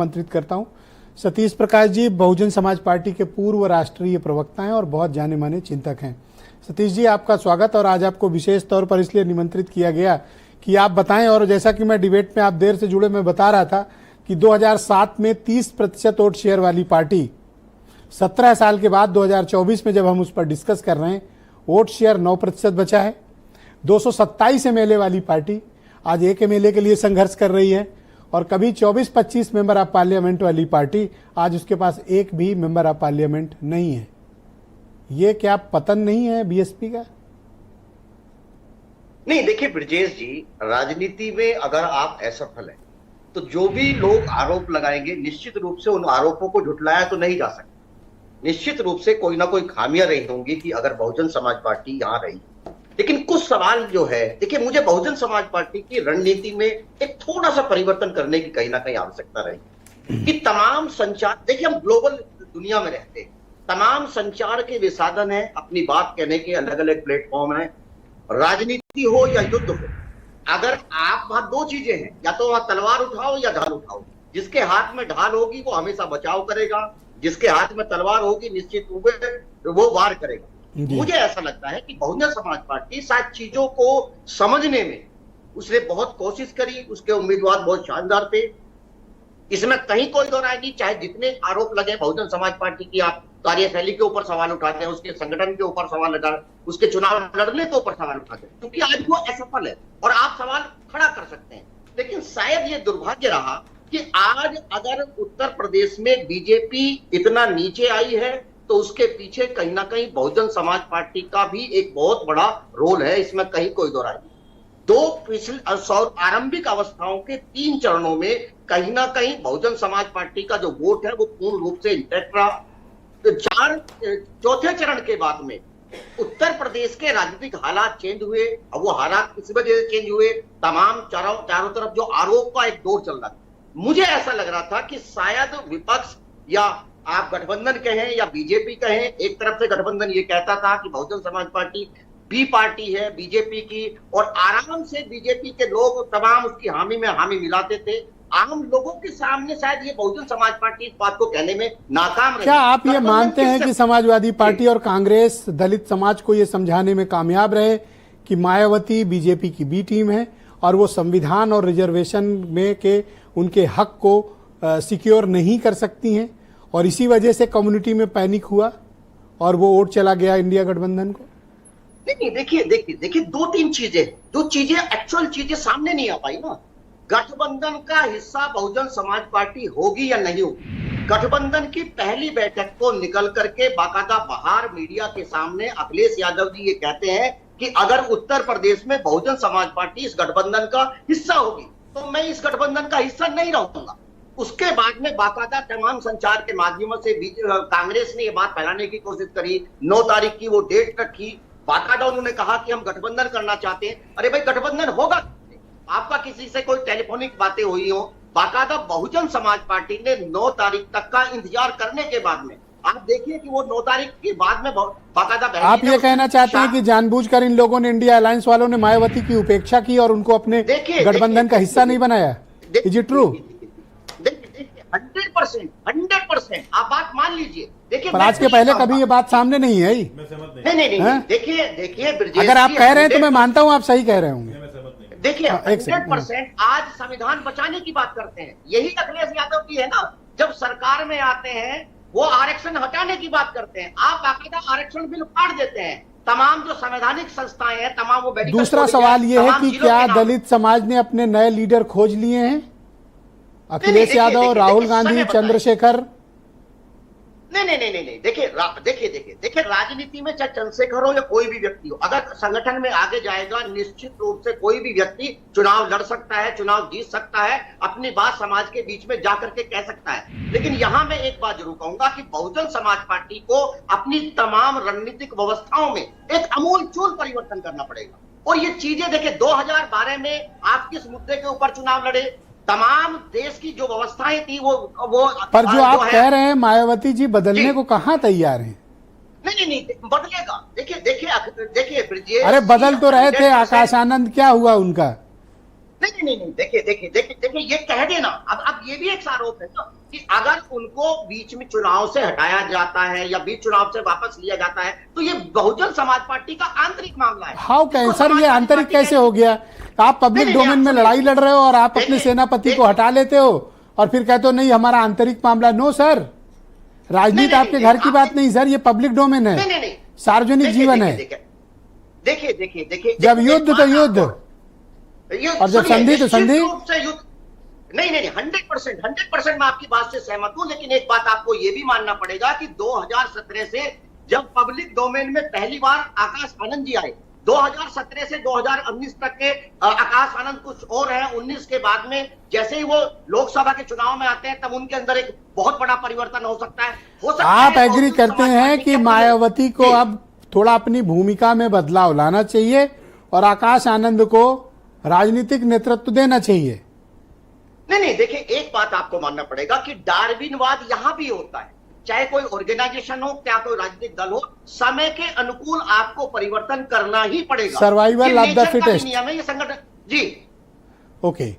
आमंत्रित करता हूं। सतीश प्रकाश जी बहुजन समाज पार्टी के पूर्व राष्ट्रीय प्रवक्ता हैं और बहुत जाने माने चिंतक हैं। सतीश जी, आपका स्वागत। और आज आपको विशेष तौर पर इसलिए निमंत्रित किया गया कि आप बताएं, और जैसा कि मैं डिबेट में आप देर से जुड़े मैं बता रहा था कि 2007 में 30% वोट शेयर वाली पार्टी 17 साल के बाद 2024 में जब हम उस पर डिस्कस कर रहे हैं, वोट शेयर 9% बचा है। 227 एमएलए वाली पार्टी आज 1 एमएलए के लिए संघर्ष कर रही है, और कभी 24-25 मेंबर ऑफ पार्लियामेंट वाली पार्टी आज उसके पास एक भी मेंबर ऑफ पार्लियामेंट नहीं है। ये क्या पतन नहीं है बीएसपी का? नहीं, देखिए ब्रजेश जी, राजनीति में अगर आप असफल हैं तो जो भी लोग आरोप लगाएंगे निश्चित रूप से उन आरोपों को झुठलाया तो नहीं जा सकता। निश्चित रूप से कोई ना कोई खामियां रही होंगी कि अगर बहुजन समाज पार्टी यहां रही। लेकिन कुछ सवाल जो है, देखिए मुझे बहुजन समाज पार्टी की रणनीति में एक थोड़ा सा परिवर्तन करने की कहीं ना कहीं आवश्यकता रही कि तमाम संचार, देखिए हम ग्लोबल दुनिया में रहते हैं, तमाम संचार के वे साधन है, अपनी बात कहने के अलग अलग प्लेटफॉर्म है। राजनीति हो या युद्ध हो, अगर आप वहां दो चीजें हैं, या तो वहां तलवार उठाओ या ढाल उठाओ। जिसके हाथ में ढाल होगी वो हमेशा बचाव करेगा, जिसके हाथ में तलवार होगी निश्चित रूप से वो वार करेगा। मुझे ऐसा लगता है कि बहुजन समाज पार्टी शायद चीजों को समझने में उसने बहुत कोशिश करी, उसके उम्मीदवार बहुत शानदार थे, इसमें कहीं कोई दो राय नहीं। चाहे जितने आरोप लगे बहुजन समाज पार्टी की, आप कार्यशैली के ऊपर सवाल उठाते हैं, उसके संगठन के ऊपर सवाल लगा, उसके चुनाव लड़ने के ऊपर सवाल उठाते हैं, क्योंकि आज वो असफल है और आप सवाल खड़ा कर सकते हैं। लेकिन शायद ये दुर्भाग्य रहा कि आज अगर उत्तर प्रदेश में बीजेपी इतना नीचे आई है तो उसके पीछे कहीं ना कहीं बहुजन समाज पार्टी का भी एक बहुत बड़ा रोल है, इसमें कहीं कोई दो राय नहीं। दो पिछले आरंभिक अवस्थाओं के 3 चरणों में कहीं ना कहीं बहुजन समाज पार्टी का जो वोट है वो पूर्ण रूप से इंटैक्ट रहा। चौथे चरण के बाद में उत्तर प्रदेश के राजनीतिक हालात चेंज हुए। अब वो हालात किस वजह से चेंज हुए, तमाम चारों तरफ जो आरोप का एक दौर चल रहा था, मुझे ऐसा लग रहा था कि शायद विपक्ष या आप गठबंधन कहें या बीजेपी कहें, एक तरफ से गठबंधन ये कहता था कि Bahujan Samaj party B party है बीजेपी की, और आराम से बीजेपी के लोग तमाम उसकी हामी में हामी मिलाते थे। आम लोगों के सामने शायद ये बहुजन समाज पार्टी इस बात को कहने में नाकाम रही। क्या आप ये मानते हैं कि समाजवादी पार्टी और कांग्रेस दलित समाज को ये समझाने में कामयाब रहे कि मायावती बीजेपी की बी टीम है और वो संविधान और रिजर्वेशन में के उनके हक को सिक्योर नहीं कर सकती हैं, और इसी वजह से कम्युनिटी में पैनिक हुआ और वो वोट चला गया इंडिया गठबंधन को? नहीं, देखिए 2-3 चीजें, जो चीजें एक्चुअल चीजें सामने नहीं आ पाई ना। गठबंधन का हिस्सा बहुजन समाज पार्टी होगी या नहीं होगी? गठबंधन की पहली बैठक को निकल करके बाकायदा बाहर मीडिया के सामने अखिलेश यादव जी ये कहते हैं कि अगर उत्तर प्रदेश में बहुजन समाज पार्टी इस गठबंधन का हिस्सा होगी तो मैं इस गठबंधन का हिस्सा नहीं रहूंगा। उसके बाद में बाकायदा तमाम संचार के माध्यमों से कांग्रेस ने ये बात फैलाने की कोशिश करी। 9 तारीख की वो डेट रखी, बाकायदा उन्होंने कहा कि हम गठबंधन करना चाहते हैं। अरे भाई, गठबंधन होगा, आपका किसी से कोई टेलीफोनिक बातें हुई हो? बाकायदा बहुजन समाज पार्टी ने 9 तारीख तक का इंतजार करने के बाद में आप देखिए कि वो 9 तारीख के बाद में बाकायदा। आप ये कहना चाहते हैं कि जानबूझकर इन लोगों ने, इंडिया अलायंस वालों ने मायावती की उपेक्षा की और उनको अपने गठबंधन का हिस्सा नहीं बनाया? Is it true? 100% आप बात मान लीजिए। देखिए, पर आज के पहले कभी ये बात सामने नहीं है। नहीं, देखिए अगर आप कह रहे हैं तो मैं मानता हूं आप सही कह रहे होंगे। देखिए 100% आज संविधान बचाने की बात करते हैं, यही अखिलेश यादव की है ना। जब सरकार में आते हैं वो आरक्षण हटाने की बात करते हैं, आप बाकायदा आरक्षण बिल फाड़ देते हैं। तमाम जो संवैधानिक संस्थाएं हैं, तमाम वो मेडिकल। दूसरा सवाल ये है कि क्या दलित समाज ने अपने नए लीडर खोज लिए हैं? अखिलेश यादव, राहुल गांधी, चंद्रशेखर? नहीं, देखिए राजनीति में चाहे चंद्रशेखर हो या कोई भी व्यक्ति हो, अगर संगठन में आगे जाएगा निश्चित रूप से कोई भी व्यक्ति चुनाव लड़ सकता है, चुनाव जीत सकता है, अपनी बात समाज के बीच में जाकर के कह सकता है। लेकिन यहां मैं एक बात जरूर कहूंगा कि बहुजन समाज पार्टी को अपनी तमाम रणनीतिक व्यवस्थाओं में एक आमूलचूल परिवर्तन करना पड़ेगा। और ये चीजें देखिए, 2012 में आप किस मुद्दे के ऊपर चुनाव लड़े, तमाम देश की जो व्यवस्थाएं थी वो पर जो आप कह रहे हैं मायावती जी बदलने को कहां तैयार हैं? नहीं, बदलेगा। देखिए अरे बदल तो रहे थे, आकाश आनंद क्या हुआ उनका? नहीं, देखिए ये कह देना, अब ये भी एक आरोप है ना कि अगर उनको बीच में चुनाव से हटाया जाता है या बीच चुनाव से वापस लिया जाता है तो ये बहुजन समाज पार्टी का आंतरिक मामला है। हाउ कैन सर, ये आंतरिक कैसे हो गया? आप पब्लिक डोमेन में लड़ाई लड़ रहे हो और आप अपने सेनापति को हटा लेते हो और फिर कहते हो नहीं हमारा आंतरिक मामला। नो सर, राजनीति आपके घर की बात नहीं सर, ये पब्लिक डोमेन है, सार्वजनिक जीवन है। देखिए जब युद्ध तो युद्ध और जब संधि तो संधि। नहीं, 100% मैं आपकी बात से सहमत हूं, लेकिन एक बात आपको यह भी मानना पड़ेगा कि 2017 से जब पब्लिक डोमेन में पहली बार आकाश आनंद जी आए, 2017 से 2019 तक के आकाश आनंद कुछ और है, 19 के बाद में जैसे ही वो लोकसभा के चुनाव में आते हैं तब उनके अंदर एक बहुत बड़ा परिवर्तन हो सकता है। आप एग्री करते हैं कि मायावती को अब थोड़ा अपनी भूमिका में बदलाव लाना चाहिए और आकाश आनंद को राजनीतिक नेतृत्व देना चाहिए? नहीं, देखिए एक बात आपको मानना पड़ेगा कि डार्विनवाद यहां भी होता है, चाहे कोई ऑर्गेनाइजेशन हो, क्या कोई राजनीतिक दल हो, समय के अनुकूल आपको परिवर्तन करना ही पड़ेगा। सर्वाइवल ऑफ द फिटेस्ट नियम है ये संगठन जी। ओके